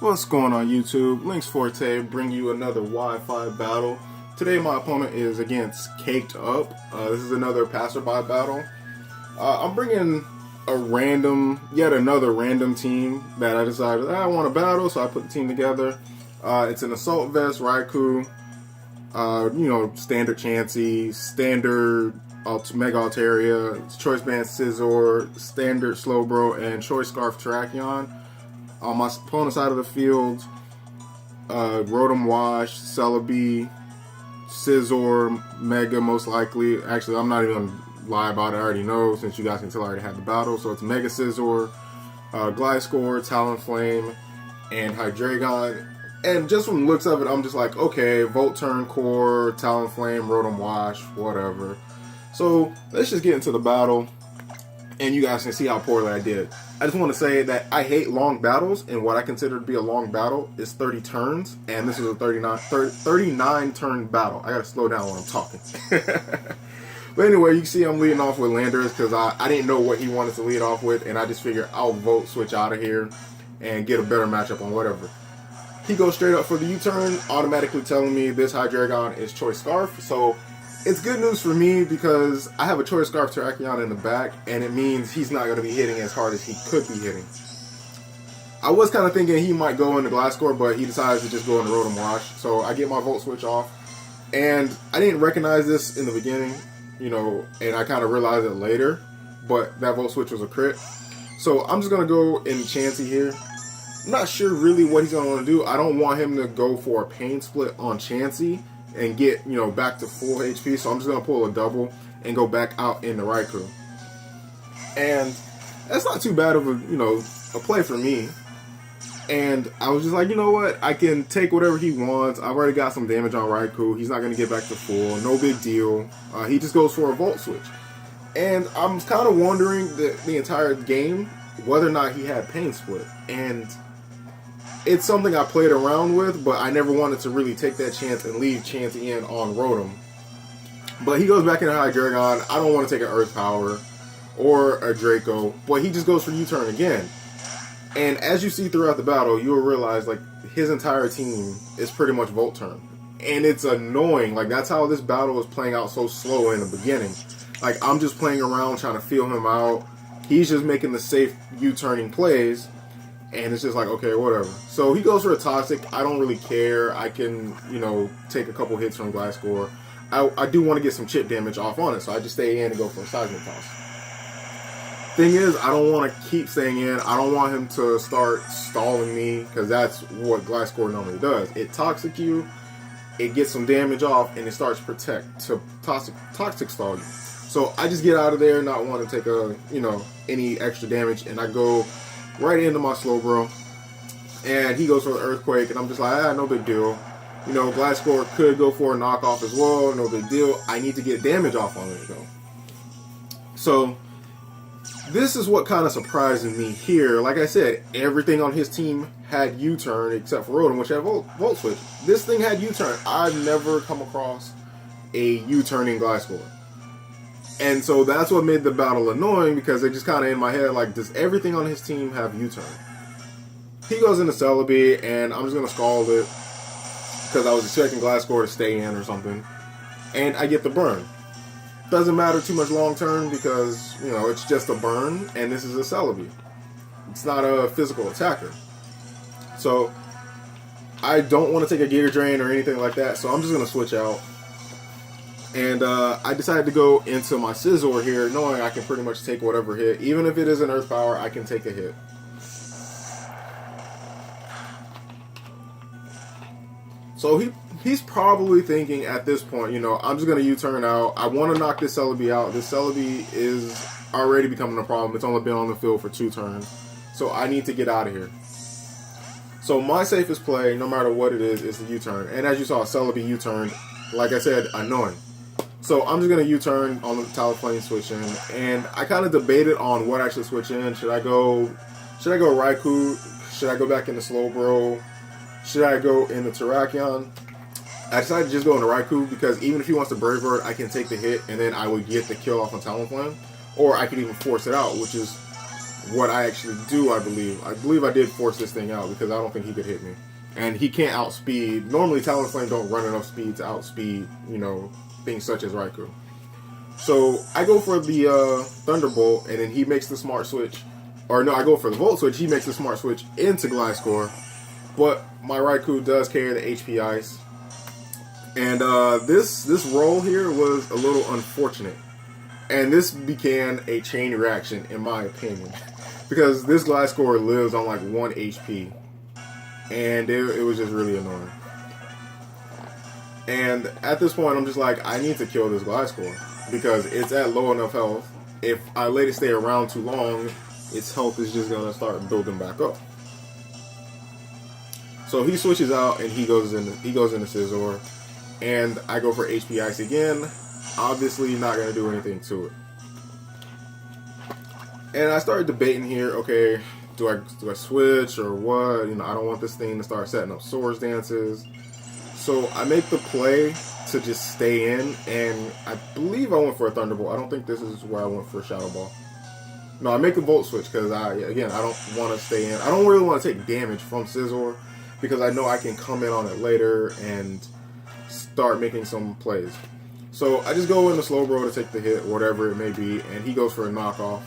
What's going on YouTube? Links Forte bring you another Wi-Fi battle. Today my opponent is against Caked Up. This is another passerby battle. I'm bringing yet another random team that I decided I want to battle, so I put the team together. It's an Assault Vest, Raikou, standard Chansey, standard Mega Altaria, Choice Band Scizor, standard Slowbro, and Choice Scarf Terrakion. On my opponent's side of the field, Rotom Wash, Celebi, Scizor, Mega most likely. Actually, I'm not even going to lie about it. I already know since you guys can tell I already had the battle. So it's Mega Scizor, Gliscor, Talonflame, and Hydreigon. And just from the looks of it, I'm just like, okay, Volt Turn Core, Talonflame, Rotom Wash, whatever. So let's just get into the battle, and you guys can see how poorly I did. I just want to say that I hate long battles, and what I consider to be a long battle is 30 turns, and this is a 39 turn battle. I gotta slow down when I'm talking. But anyway, you can see I'm leading off with Landers because I didn't know what he wanted to lead off with, and I just figured I'll vote switch out of here and get a better matchup on whatever. He goes straight up for the U-turn, automatically telling me this Hydreigon is Choice Scarf, so it's good news for me because I have a Choice Scarf Terrakion in the back, and it means he's not going to be hitting as hard as he could be hitting. I was kind of thinking he might go into Gliscor, but he decides to just go into Rotom Wash, so I get my Volt Switch off. And I didn't recognize this in the beginning, and I kind of realized it later, but that Volt Switch was a crit. So I'm just going to go in Chansey here. I'm not sure really what he's going to want to do. I don't want him to go for a Pain Split on Chansey and get, back to full HP, so I'm just going to pull a double and go back out in the Raikou. And that's not too bad of a play for me. And I was just like, you know what, I can take whatever he wants. I've already got some damage on Raikou. He's not going to get back to full. No big deal. He just goes for a Volt Switch. And I'm kind of wondering the entire game whether or not he had Pain Split. And it's something I played around with, but I never wanted to really take that chance and leave Chansey in on Rotom. But he goes back into Hydreigon. I don't want to take an Earth Power or a Draco, but he just goes for U-turn again. And as you see throughout the battle, you'll realize like his entire team is pretty much Volt Turn. And it's annoying. Like that's how this battle is playing out so slow in the beginning. Like I'm just playing around trying to feel him out. He's just making the safe U-turning plays. And it's just like, okay, whatever. So he goes for a Toxic. I don't really care. I can, take a couple hits from Gliscor. I do want to get some chip damage off on it, so I just stay in and go for a Seismic Toss. Thing is, I don't want to keep staying in. I don't want him to start stalling me, because that's what Gliscor normally does. It Toxic you, it gets some damage off, and it starts Protect to Toxic stall you. So I just get out of there, not want to take any extra damage, and I go right into my Slowbro, and he goes for the Earthquake, and I'm just like, no big deal. Gliscor could go for a knockoff as well, no big deal. I need to get damage off on it though. So this is what kind of surprised me here. Like I said, everything on his team had U-turn except for Rotom, which had Volt Switch. This thing had U-turn. I've never come across a U-turning Gliscor. And so that's what made the battle annoying, because it just kind of in my head, like, does everything on his team have U-turn? He goes into Celebi, and I'm just going to scald it, because I was expecting Gliscor to stay in or something. And I get the burn. Doesn't matter too much long term, because, it's just a burn, and this is a Celebi. It's not a physical attacker. So, I don't want to take a Giga Drain or anything like that, so I'm just going to switch out. And I decided to go into my Scizor here, knowing I can pretty much take whatever hit. Even if it is an Earth Power, I can take a hit. So he's probably thinking at this point, I'm just going to U-turn out. I want to knock this Celebi out. This Celebi is already becoming a problem. It's only been on the field for 2 turns. So I need to get out of here. So my safest play, no matter what it is the U-turn. And as you saw, Celebi U-turned. Like I said, annoying. So I'm just going to U-turn on the Talonflame switch in, and I kind of debated on what I should switch in. Should I go Raikou? Should I go back into Slowbro? Should I go into Terrakion? I decided to just go into Raikou, because even if he wants to Brave Bird, I can take the hit, and then I would get the kill off on Talonflame. Or I could even force it out, which is what I actually do, I believe I did force this thing out because I don't think he could hit me. And he can't outspeed. Normally, Talonflame don't run enough speed to outspeed, things such as Raikou. So I go for the Thunderbolt, and then he makes the smart switch. Or no, I go for the Volt Switch. He makes the smart switch into Gliscor. But my Raikou does carry the HP Ice. And this roll here was a little unfortunate. And this began a chain reaction, in my opinion. Because this Gliscor lives on like 1 HP. And it was just really annoying. And at this point, I'm just like, I need to kill this Gliscor. Because it's at low enough health. If I let it stay around too long, its health is just going to start building back up. So he switches out and he goes into Scizor. And I go for HP Ice again. Obviously not going to do anything to it. And I started debating here, okay, do I switch or what? I don't want this thing to start setting up Swords Dances. So I make the play to just stay in, and I believe I went for a Thunderbolt. I don't think this is where I went for a Shadow Ball. No, I make the Volt Switch because I don't want to stay in. I don't really want to take damage from Scizor because I know I can come in on it later and start making some plays. So I just go into Slowbro to take the hit, whatever it may be, and he goes for a knockoff.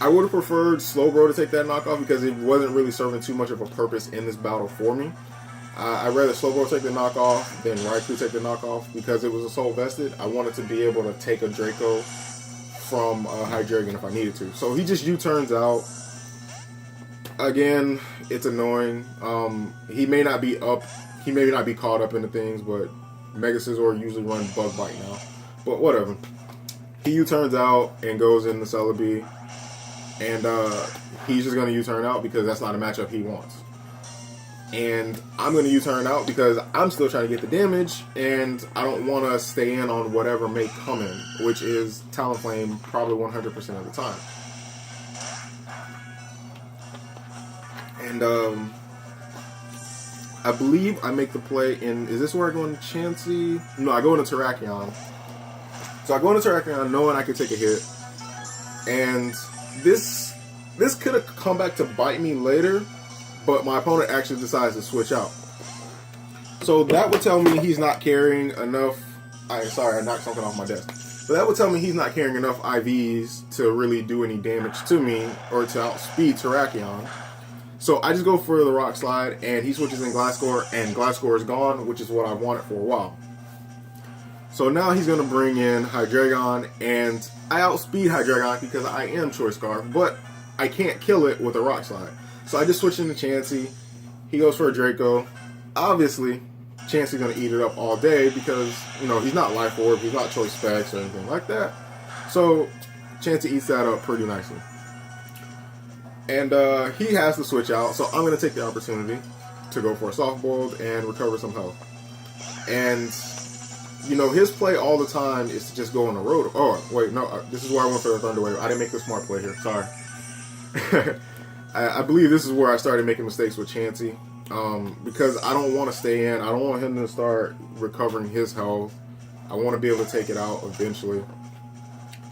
I would have preferred Slowbro to take that knockoff because it wasn't really serving too much of a purpose in this battle for me. I'd rather Slowbro take the knockoff than Raikou take the knockoff because it was Assault Vested. I wanted to be able to take a Draco from Hydreigon if I needed to. So he just U-turns out. Again, it's annoying. He may not be caught up into things, but Mega Scizor usually run Bug Bite now. But whatever. He U-turns out and goes in the Celebi. And he's just going to U-turn out because that's not a matchup he wants. And I'm going to U-turn out because I'm still trying to get the damage, and I don't want to stay in on whatever may come in, which is Talonflame probably 100% of the time. And I believe I make the play in... Is this where I go into Chansey? No, I go into Terrakion. So I go into Terrakion knowing I could take a hit. And this could have come back to bite me later, but my opponent actually decides to switch out. So that would tell me he's not carrying enough... Sorry, I knocked something off my desk. But that would tell me he's not carrying enough IVs to really do any damage to me or to outspeed Terrakion. So I just go for the Rock Slide, and he switches in Gliscor, and Gliscor is gone, which is what I wanted for a while. So now he's going to bring in Hydreigon, and I outspeed Hydreigon because I am Choice Scarf, but I can't kill it with a Rock Slide. So I just switch into Chansey. He goes for a Draco. Obviously, Chansey's going to eat it up all day because, he's not Life Orb, he's not Choice Specs or anything like that. So Chansey eats that up pretty nicely. And he has to switch out, so I'm going to take the opportunity to go for a Soft Boiled and recover some health. And, his play all the time is to just go on the road. Oh, wait, no, this is where I went for the Thunder Wave. I didn't make the smart play here, sorry. I believe this is where I started making mistakes with Chansey. Because I don't want to stay in. I don't want him to start recovering his health. I want to be able to take it out eventually.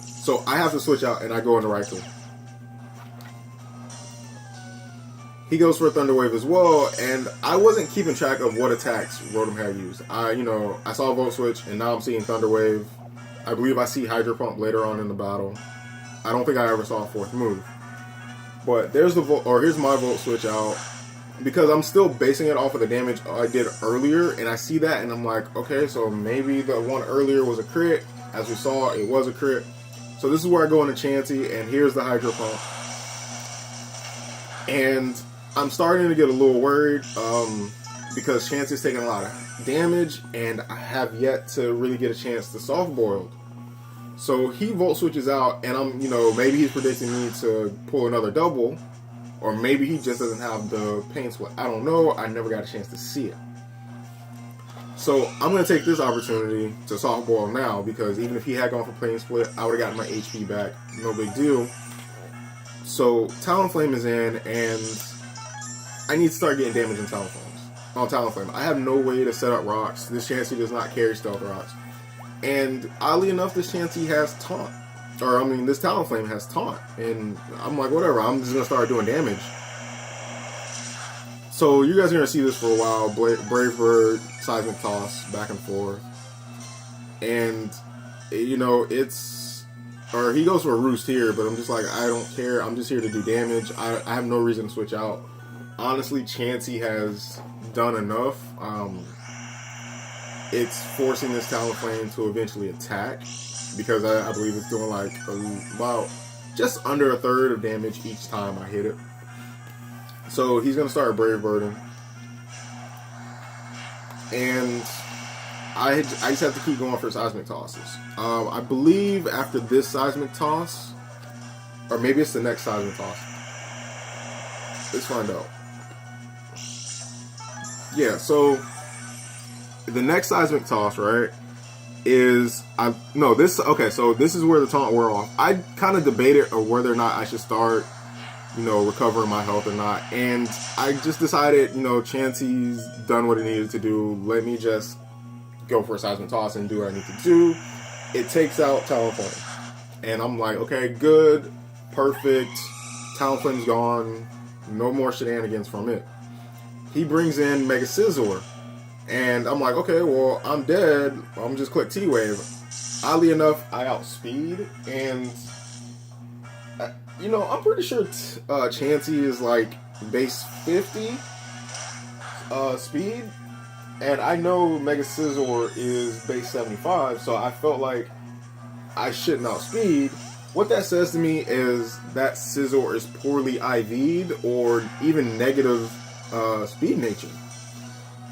So I have to switch out, and I go into Raikou. He goes for a Thunder Wave as well, and I wasn't keeping track of what attacks Rotom had used. I saw a Volt Switch, and now I'm seeing Thunder Wave. I believe I see Hydro Pump later on in the battle. I don't think I ever saw a fourth move. But here's my Volt Switch out, because I'm still basing it off of the damage I did earlier, and I see that, and I'm like, okay, so maybe the one earlier was a crit. As we saw, it was a crit. So this is where I go into Chansey, and here's the Hydro Pump. And I'm starting to get a little worried because Chansey's taking a lot of damage, and I have yet to really get a chance to Soft Boiled. So he Volt Switches out, and I'm, maybe he's predicting me to pull another double, or maybe he just doesn't have the Pain Split. I don't know. I never got a chance to see it. So I'm going to take this opportunity to Soft Boil now, because even if he had gone for Pain Split, I would have gotten my HP back. No big deal. So Talonflame is in, and I need to start getting damage on Talonflame. I have no way to set up rocks. This Chansey does not carry Stealth Rocks. And oddly enough, this Chansey has Taunt. or I mean, this Talonflame has taunt, and I'm like, whatever. I'm just gonna start doing damage. So you guys are gonna see this for a while. Brave Bird, Seismic Toss, back and forth, and you know it's, or he goes for a Roost here, but I'm just like, I don't care. I'm just here to do damage. I have no reason to switch out. Honestly, Chansey has done enough. It's forcing this Talonflame to eventually attack, because I believe it's doing like about just under a third of damage each time I hit it. So he's going to start Brave Birding. And I just have to keep going for Seismic Tosses. I believe after this Seismic Toss, or maybe it's the next Seismic Toss. Let's find out. Yeah, so the next Seismic Toss, right, is so this is where the taunt wore off. I kind of debated whether or not I should start, recovering my health or not, and I just decided, Chansey's done what it needed to do. Let me just go for a Seismic Toss and do what I need to do. It takes out Talonflame, and I'm like, okay, good, perfect. Talonflame's gone. No more shenanigans from it. He brings in Mega Scizor. And I'm like, okay, well, I'm dead. I'm just click T-Wave. Oddly enough, I outspeed. And, I'm pretty sure Chansey is like base 50 speed. And I know Mega Scizor is base 75. So I felt like I shouldn't outspeed. What that says to me is that Scizor is poorly IV'd or even negative speed nature.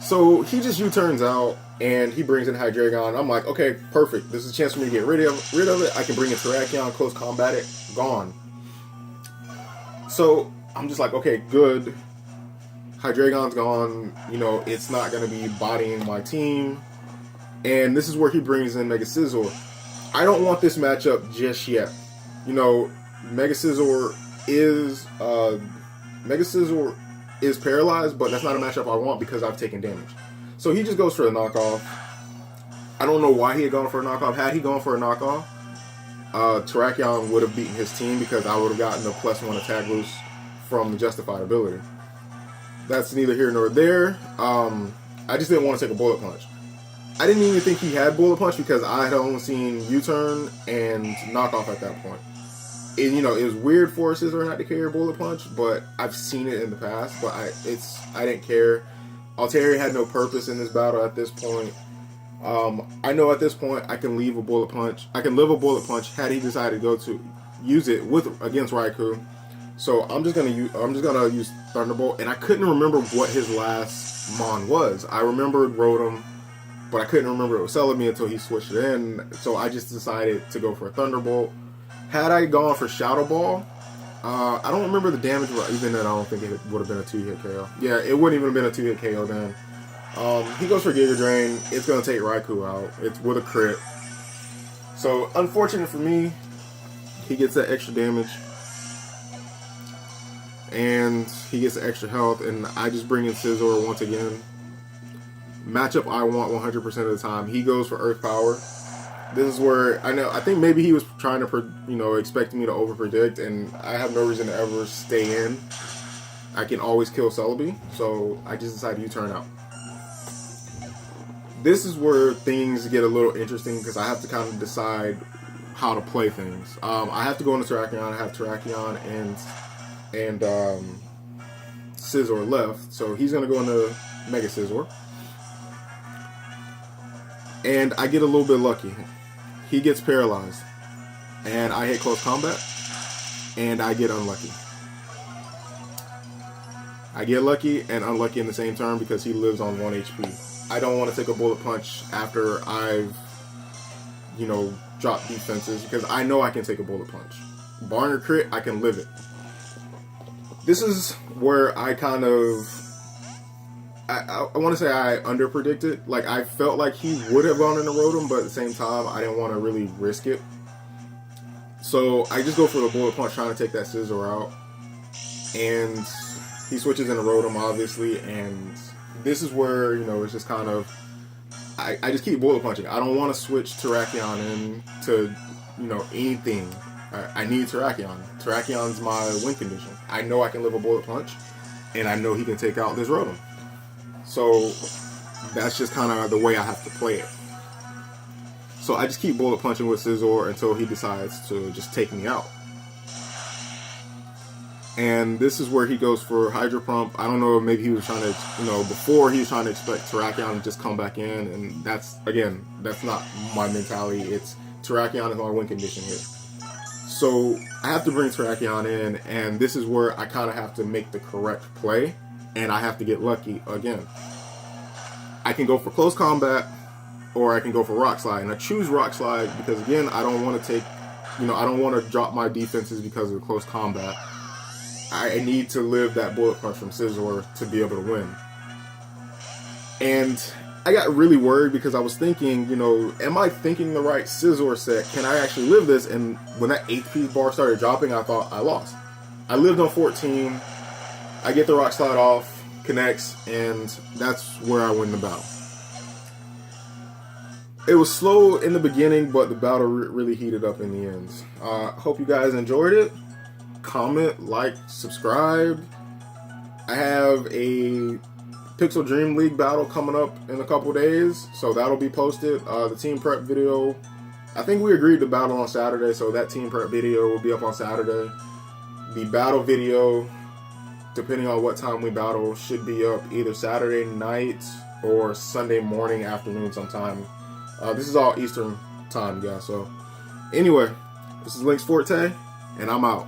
So he just U-turns out and he brings in Hydreigon. I'm like, okay, perfect. This is a chance for me to get rid of it. I can bring in Terrakion, close combat it, gone. So I'm just like, okay, good. Hydreigon's gone. It's not going to be bodying my team. And this is where he brings in Mega Scizor. I don't want this matchup just yet. Mega Scizor is paralyzed, but that's not a matchup I want because I've taken damage. So he just goes for a knockoff. I don't know why he had gone for a knockoff. Had he gone for a knockoff, Terrakion would have beaten his team because I would have gotten a +1 attack boost from the justified ability. That's neither here nor there. I just didn't want to take a Bullet Punch. I didn't even think he had Bullet Punch because I had only seen U-turn and knockoff at that point. And, it was weird for a Scizor not to carry a Bullet Punch, but I've seen it in the past, but I didn't care. Altaria had no purpose in this battle at this point. I know at this point I can leave a Bullet Punch. I can live a Bullet Punch had he decided to go to use it against Raikou. So I'm just gonna use Thunderbolt, and I couldn't remember what his last Mon was. I remembered Rotom, but I couldn't remember it was Celebi until he switched it in. So I just decided to go for a Thunderbolt. Had I gone for Shadow Ball, I don't remember the damage, but even then I don't think it would have been a 2-hit KO. Yeah, it wouldn't even have been a 2-hit KO then. He goes for Giga Drain. It's going to take Raikou out. It's with a crit. So, unfortunate for me, he gets that extra damage. And he gets the extra health, and I just bring in Scizor once again. Matchup I want 100% of the time. He goes for Earth Power. This is where I think maybe he was trying to, expecting me to overpredict, and I have no reason to ever stay in. I can always kill Celebi, so I just decided to U-turn out. This is where things get a little interesting because I have to kind of decide how to play things. I have to go into Terrakion. I have Terrakion and Scizor left, so he's going to go into Mega Scizor. And I get a little bit lucky. He gets paralyzed, and I hit close combat, and I get unlucky. I get lucky and unlucky in the same turn because he lives on 1 HP. I don't want to take a Bullet Punch after I've, dropped defenses because I know I can take a Bullet Punch. Barring a crit, I can live it. This is where I kind of... I want to say I underpredicted. Like, I felt like he would have gone into Rotom, but at the same time, I didn't want to really risk it. So, I just go for the Bullet Punch, trying to take that Scizor out. And he switches into Rotom, obviously, and this is where, it's just kind of... I just keep Bullet Punching. I don't want to switch Terrakion in to anything. I need Terrakion. Terrakion's my win condition. I know I can live a bullet punch, and I know he can take out this Rotom. So that's just kind of the way I have to play it. So I just keep bullet punching with Scizor until he decides to just take me out. And this is where he goes for Hydro Pump. I don't know, maybe he was trying to, before he was trying to expect Terrakion to just come back in. And that's not my mentality. It's Terrakion is my win condition here. So I have to bring Terrakion in, and this is where I kind of have to make the correct play, and I have to get lucky again. I can go for close combat, or I can go for Rock Slide. And I choose Rock Slide because, again, I don't want to I don't want to drop my defenses because of close combat. I need to live that bullet punch from Scizor to be able to win. And I got really worried because I was thinking, am I thinking the right Scizor set? Can I actually live this? And when that HP bar started dropping, I thought I lost. I lived on 14. I get the Rock Slide off, connects, and that's where I win the battle. It was slow in the beginning, but the battle really heated up in the end. Hope you guys enjoyed it. Comment, like, subscribe. I have a Pixel Dream League battle coming up in a couple days, so that'll be posted. The team prep video, I think we agreed to battle on Saturday, so that team prep video will be up on Saturday. The battle video, depending on what time we battle, should be up either Saturday night or Sunday morning, afternoon sometime. This is all Eastern time, guys. So anyway, this is Link's Forte, and I'm out.